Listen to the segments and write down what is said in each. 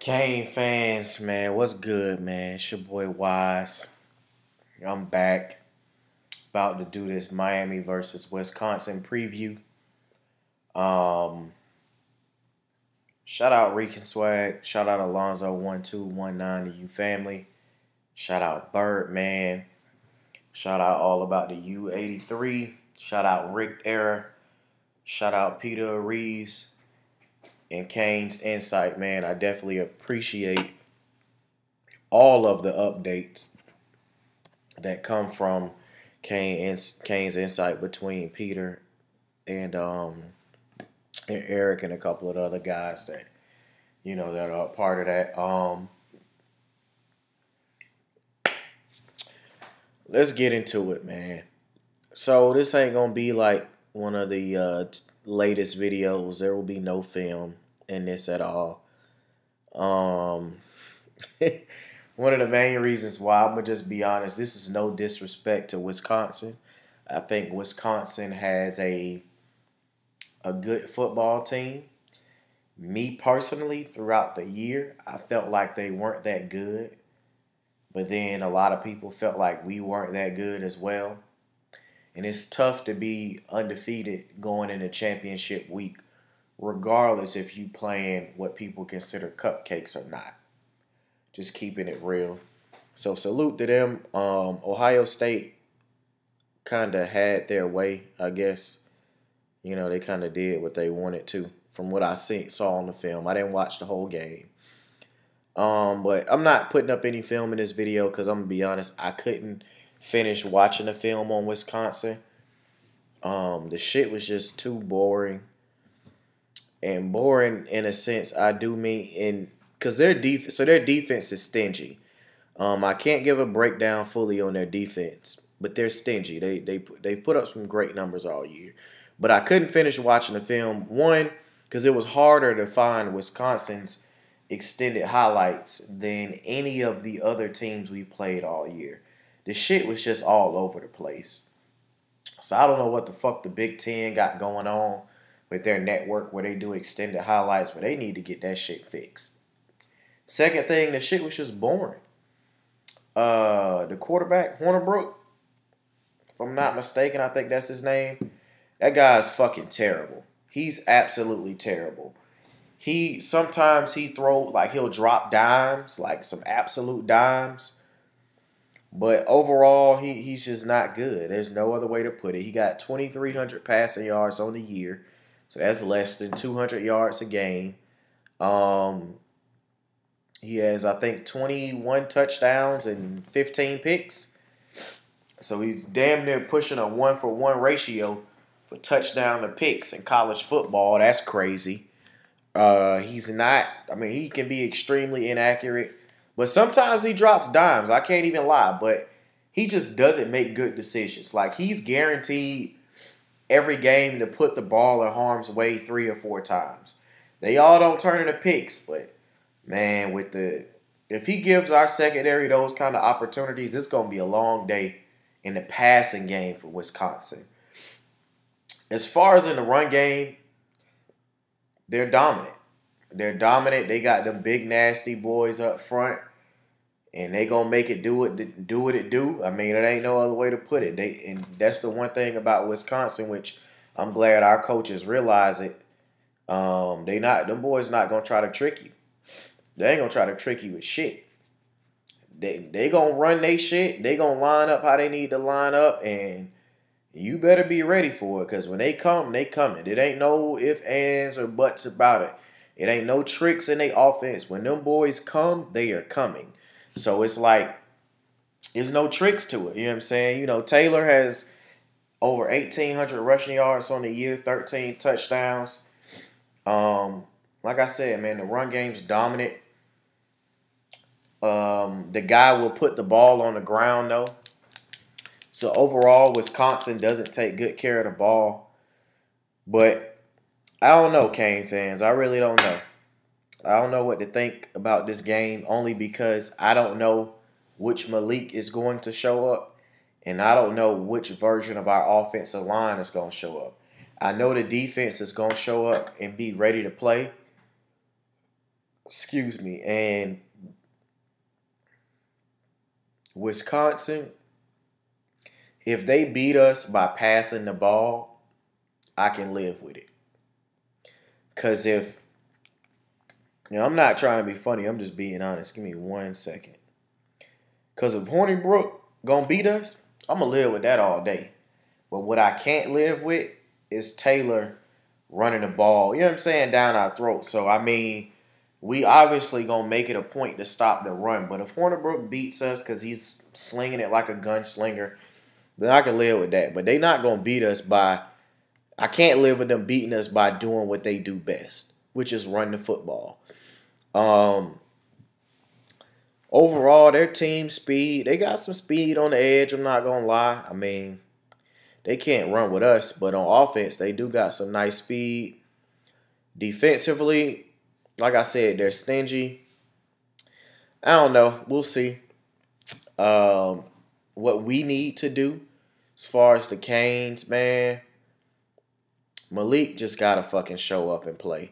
Kane fans, man, what's good, man? It's your boy Wise. I'm back. About to do this Miami versus Wisconsin preview. Um, Shout out Reek and Swag. Shout out Alonzo1219 to you family. Shout out Birdman. Shout out all about the U83. Shout out Rick Era. Shout out Peter Reeves and Kane's Insight, man. I definitely appreciate all of the updates that come from Kane's insight between Peter and Eric and a couple of the other guys that that are part of that. Let's get into it, man. So this ain't gonna be like one of the latest videos. There will be no film in this at all. Um, One of the main reasons why, I'm gonna just be honest, this is no disrespect to Wisconsin. I think Wisconsin has a good football team. Me personally, throughout the year, I felt like they weren't that good. But then a lot of people felt like we weren't that good as well. And it's tough to be undefeated going into championship week, regardless if you playing what people consider cupcakes or not. Just keeping it real. So salute to them. Ohio State kind of had their way, I guess. They kind of did what they wanted to, from what I saw on the film. I didn't watch the whole game. But I'm not putting up any film in this video because I'm going to be honest, I couldn't finish watching the film on Wisconsin. The shit was just too boring. And boring in a sense, I do mean because their defense is stingy. I can't give a breakdown fully on their defense, but they're stingy. They put up some great numbers all year. But I couldn't finish watching the film. One, because it was harder to find Wisconsin's extended highlights than any of the other teams we played all year. The shit was just all over the place. So I don't know what the fuck the Big Ten got going on with their network where they do extended highlights, but they need to get that shit fixed. Second thing, the shit was just boring. The quarterback, Hornibrook, if I'm not mistaken, I think that's his name. That guy's fucking terrible. He's absolutely terrible. Sometimes he he'll drop dimes, like some absolute dimes. But overall, he's just not good. There's no other way to put it. He got 2,300 passing yards on the year. So that's less than 200 yards a game. He has, I think, 21 touchdowns and 15 picks. So he's damn near pushing a 1-for-1 ratio for touchdown to picks in college football. That's crazy. He's not, he can be extremely inaccurate. But sometimes he drops dimes. I can't even lie. But he just doesn't make good decisions. Like, he's guaranteed every game to put the ball in harm's way 3 or 4 times. They all don't turn into picks. But, man, if he gives our secondary those kind of opportunities, it's going to be a long day in the passing game for Wisconsin. As far as in the run game, they're dominant. They're dominant. They got them big, nasty boys up front. And they going to make it do what it do. It ain't no other way to put it. And that's the one thing about Wisconsin, which I'm glad our coaches realize it. Them boys not going to try to trick you. They ain't going to try to trick you with shit. They going to run they shit. They going to line up how they need to line up. And you better be ready for it, because when they come, they coming. It ain't no ifs, ands, or buts about it. It ain't no tricks in their offense. When them boys come, they are coming. So it's like, there's no tricks to it. You know what I'm saying? Taylor has over 1,800 rushing yards on the year, 13 touchdowns. Like I said, man, the run game's dominant. The guy will put the ball on the ground, though. So overall, Wisconsin doesn't take good care of the ball. But I don't know, Kane fans. I really don't know. I don't know what to think about this game, only because I don't know which Malik is going to show up. And I don't know which version of our offensive line is going to show up. I know the defense is going to show up and be ready to play. Excuse me. And Wisconsin, if they beat us by passing the ball, I can live with it. Because if, I'm not trying to be funny, I'm just being honest. Give me 1 second. Because if Hornibrook going to beat us, I'm going to live with that all day. But what I can't live with is Taylor running the ball, you know what I'm saying, down our throat. So, I mean, we obviously going to make it a point to stop the run. But if Hornibrook beats us because he's slinging it like a gunslinger, then I can live with that. But they not going to beat us by, I can't live with them beating us by doing what they do best, which is run the football. Overall, their team speed, they got some speed on the edge, I'm not going to lie. I mean, they can't run with us, but on offense, they do got some nice speed. Defensively, like I said, they're stingy. I don't know. We'll see what we need to do as far as the Canes, man. Malik just got to fucking show up and play.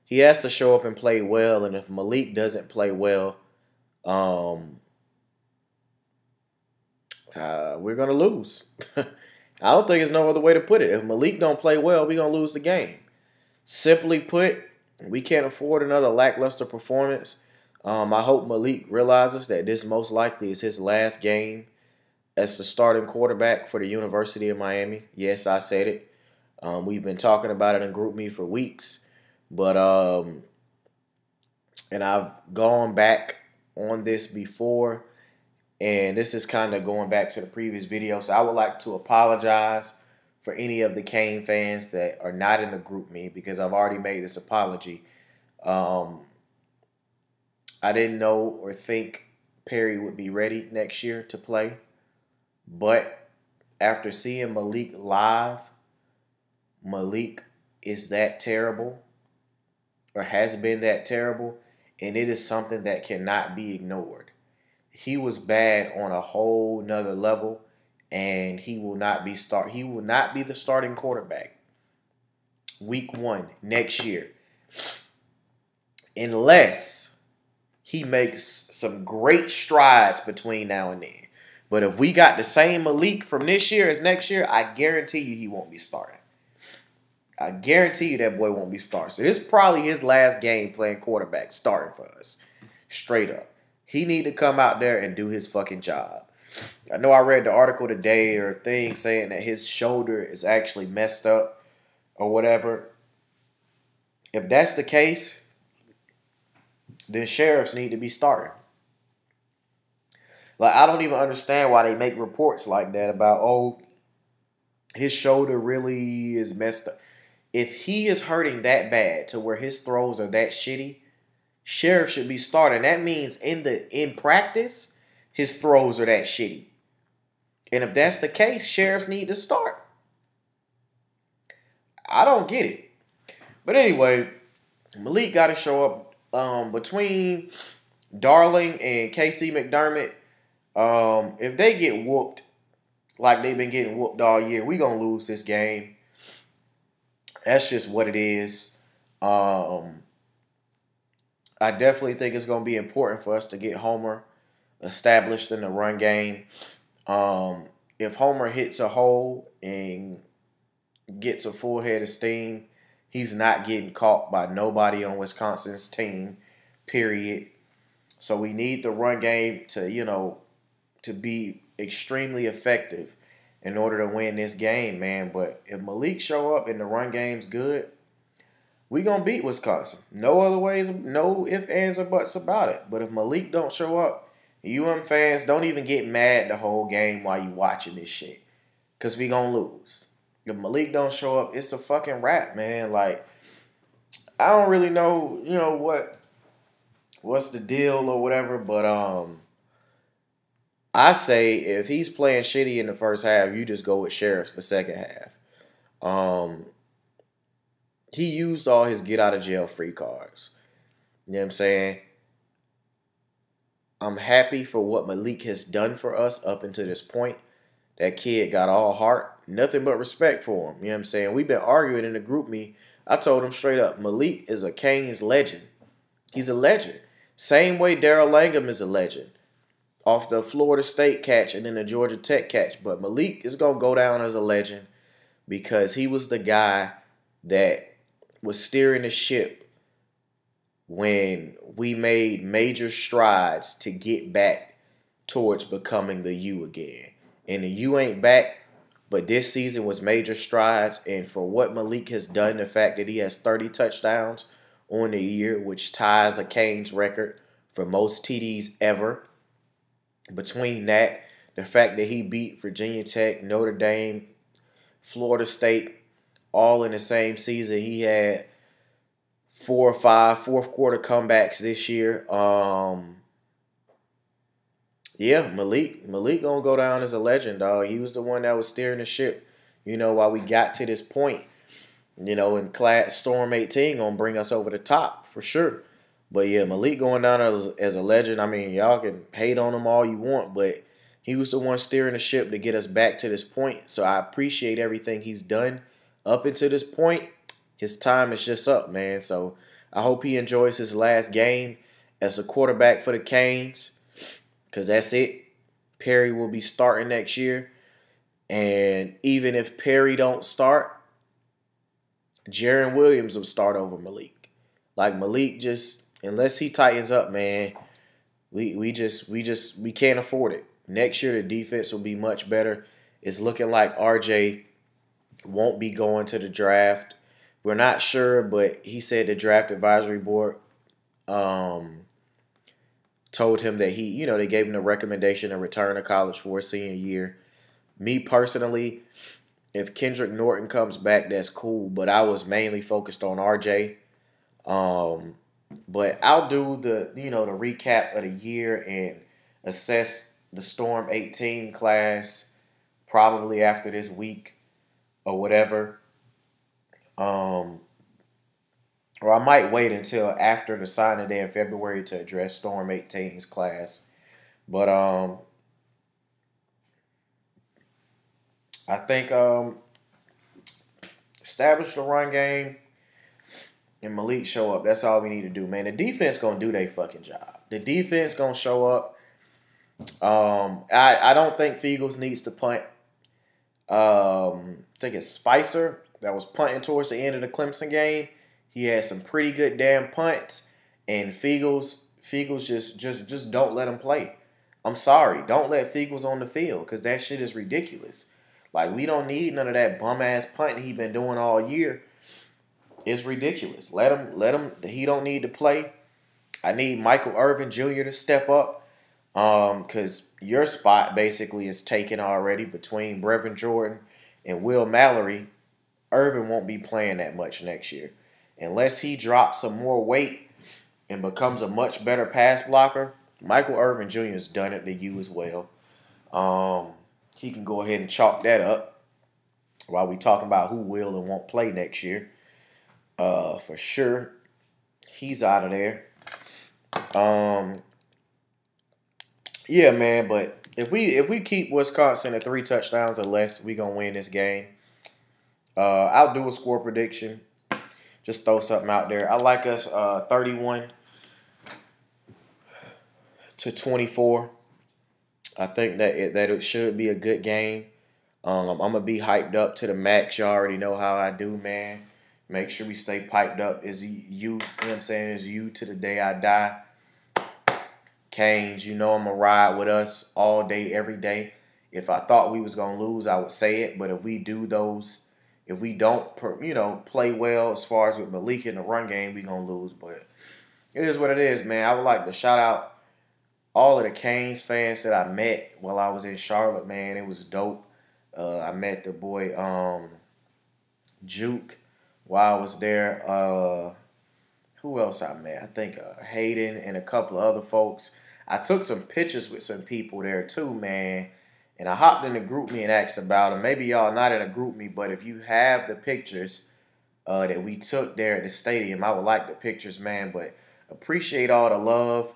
He has to show up and play well, and if Malik doesn't play well, we're going to lose. I don't think there's no other way to put it. If Malik don't play well, we're going to lose the game. Simply put, we can't afford another lackluster performance. I hope Malik realizes that this most likely is his last game as the starting quarterback for the University of Miami. Yes, I said it. We've been talking about it in GroupMe for weeks. But, and I've gone back on this before. And this is kind of going back to the previous video. So I would like to apologize for any of the Kane fans that are not in the GroupMe because I've already made this apology. I didn't know or think Perry would be ready next year to play. But after seeing Malik live, Malik is that terrible or has been that terrible. And it is something that cannot be ignored. He was bad on a whole nother level, and he will not be the starting quarterback week 1 next year unless he makes some great strides between now and then. But if we got the same Malik from this year as next year, I guarantee you he won't be starting. I guarantee you that boy won't be starting. So this is probably his last game playing quarterback starting for us. Straight up. He need to come out there and do his fucking job. I know I read the article today or thing saying that his shoulder is actually messed up or whatever. If that's the case, then Sheriffs need to be starting. Like, I don't even understand why they make reports like that about, oh, his shoulder really is messed up. If he is hurting that bad to where his throws are that shitty, Sheriff should be starting. That means in practice, his throws are that shitty. And if that's the case, Sheriffs need to start. I don't get it. But anyway, Malik got to show up between Darling and KC McDermott. If they get whooped like they've been getting whooped all year, we're going to lose this game. That's just what it is. I definitely think it's going to be important for us to get Homer established in the run game. If Homer hits a hole and gets a full head of steam, he's not getting caught by nobody on Wisconsin's team, period. So we need the run game to, to be extremely effective in order to win this game, man. But if Malik show up and the run game's good, we going to beat Wisconsin. No other ways, no ifs, ands, or buts about it. But if Malik don't show up, UM fans, don't even get mad the whole game while you watching this shit. Because we going to lose. If Malik don't show up, it's a fucking wrap, man. Like, I don't really know, what's the deal or whatever. But I say if he's playing shitty in the first half, you just go with Sheriffs the second half. He used all his get out of jail free cards. You know what I'm saying? I'm happy for what Malik has done for us up until this point. That kid got all heart, nothing but respect for him. You know what I'm saying? We've been arguing in the GroupMe. I told him straight up, Malik is a Canes legend. He's a legend. Same way Daryl Langham is a legend off the Florida State catch and then the Georgia Tech catch. But Malik is going to go down as a legend because he was the guy that was steering the ship when we made major strides to get back towards becoming the U again. And the U ain't back, but this season was major strides. And for what Malik has done, the fact that he has 30 touchdowns on the year, which ties a Canes record for most TDs ever. Between that, the fact that he beat Virginia Tech, Notre Dame, Florida State, all in the same season. He had 4 or 5 fourth quarter comebacks this year. Yeah, Malik gonna go down as a legend, dog. He was the one that was steering the ship, while we got to this point. And class Storm 18 gonna bring us over the top for sure. But yeah, Malik going down as a legend. I mean, y'all can hate on him all you want, but he was the one steering the ship to get us back to this point. So I appreciate everything he's done up until this point. His time is just up, man. So I hope he enjoys his last game as a quarterback for the Canes, because that's it. Perry will be starting next year. And even if Perry don't start, Jaron Williams will start over Malik. Like Malik just, unless he tightens up, man, we can't afford it. Next year the defense will be much better. It's looking like RJ won't be going to the draft. We're not sure, but he said the draft advisory board told him that they gave him the recommendation to return to college for his senior year. Me personally, if Kendrick Norton comes back, that's cool. But I was mainly focused on RJ. But I'll do the recap of the year and assess the Storm 18 class probably after this week or whatever. Or I might wait until after the signing day in February to address Storm 18's class. But I think establish the run game and Malik show up. That's all we need to do, man. The defense going to do their fucking job. The defense going to show up. I don't think Fiegels needs to punt. I think it's Spicer that was punting towards the end of the Clemson game. He had some pretty good damn punts, and Fiegels just don't let him play. I'm sorry, don't let Fiegels on the field because that shit is ridiculous. Like, we don't need none of that bum ass punting he been doing all year. It's ridiculous. Let him. He don't need to play. I need Michael Irvin Jr. to step up, because your spot basically is taken already between Brevin Jordan and Will Mallory. Irvin won't be playing that much next year. Unless he drops some more weight and becomes a much better pass blocker, Michael Irvin Jr. has done it to you as well. He can go ahead and chalk that up while we talking about who will and won't play next year. For sure, he's out of there. Yeah, man, but if we keep Wisconsin at 3 touchdowns or less, we gonna win this game. I'll do a score prediction. Just throw something out there. I like us 31-24. I think that it should be a good game. I'm gonna be hyped up to the max. You already know how I do, man. Make sure we stay piped up. Is you know what I'm saying? Is you to the day I die. Canes, I'm gonna ride with us all day, every day. If I thought we was gonna lose, I would say it. But if we don't, play well as far as with Malik in the run game, we gonna lose. But it is what it is, man. I would like to shout out all of the Canes fans that I met while I was in Charlotte, man. It was dope. I met the boy Juke while I was there. Who else I met? I think Hayden and a couple of other folks. I took some pictures with some people there too, man. And I hopped in the group me and asked about them. Maybe y'all not in a group me, but if you have the pictures that we took there at the stadium, I would like the pictures, man. But appreciate all the love.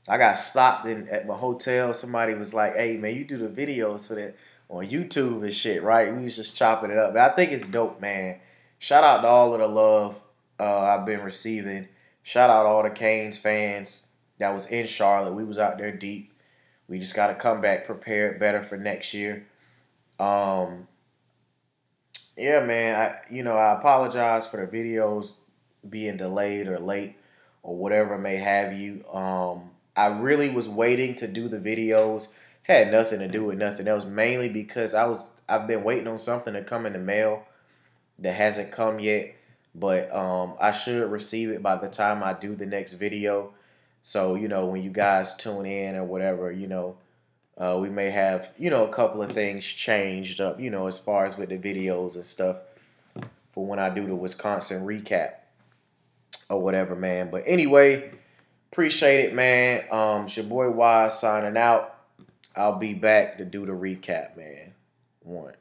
I got stopped at my hotel. Somebody was like, hey, man, you do the videos for that on YouTube and shit, right? We was just chopping it up. But I think it's dope, man. Shout out to all of the love I've been receiving Shout out all the Canes fans that was in Charlotte. We was out there deep. We just got to come back prepared better for next year. Um, yeah, man. I apologize for the videos being delayed or late or whatever may have you. I really was waiting to do the videos. Had nothing to do with nothing else. Mainly because I've been waiting on something to come in the mail that hasn't come yet. But I should receive it by the time I do the next video. So, when you guys tune in or whatever, we may have, a couple of things changed up, as far as with the videos and stuff for when I do the Wisconsin recap or whatever, man. But anyway, appreciate it, man. It's your boy Wise signing out. I'll be back to do the recap, man. One.